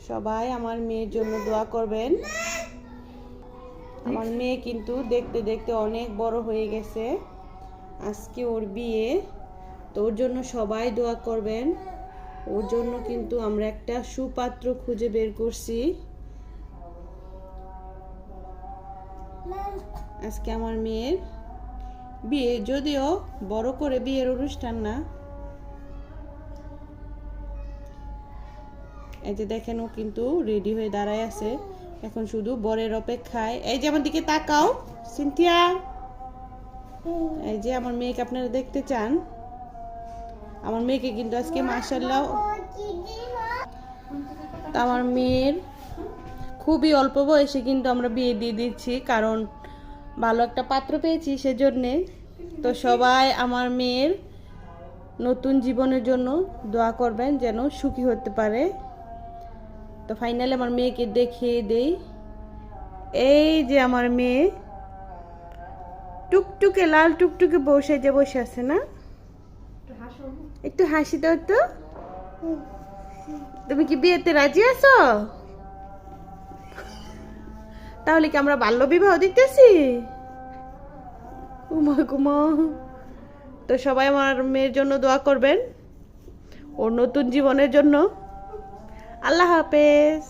সবাই আমার মেয়ের জন্য দোয়া করবেন। আমার মেয়ে কিন্তু দেখতে দেখতে অনেক বড় হয়ে গেছে। আজকে ওর বিয়ে, তো ওর জন্য সবাই দোয়া করবেন। ওর জন্য কিন্তু আমরা একটা সুপাত্র খুঁজে বের করছি। আজকে আমার মেয়ের বিয়ে, যদিও বড় করে বিয়ের অনুষ্ঠান না। এই যে দেখেন, ও কিন্তু রেডি হয়ে দাঁড়ায় আছে, এখন শুধু বরের অপেক্ষায়। এই যে আমার দিকে তাকাও সিনথিয়া, এই যে আমার মেয়েকে আপনারা দেখতে চান। আমার মেয়েকে কিন্তু আজকে মাশাআল্লাহ, আমার মেয়ের খুবই অল্প বয়সে কিন্তু আমরা বিয়ে দিয়ে দিচ্ছি, কারণ ভালো একটা পাত্র পেয়েছি সেজন্যে। তো সবাই আমার মেয়ের নতুন জীবনের জন্য দোয়া করবেন, যেন সুখী হতে পারে। তো ফাইনালি আমার মেয়েকে দেখিয়ে দেই। এই যে আমার মেয়ে টুকটুকে, লাল টুকটুকে বসে যে বসে আছে না, একটু হাসি দাও তো। তুমি কি বিয়েতে রাজি আছো? তাহলে কি আমরা বাল্য বিবাহ দিতেছি? উমা কুমা। তো সবাই আমার মেয়ের জন্য দোয়া করবেন, ওর নতুন জীবনের জন্য। আল্লাহ হাফেজ।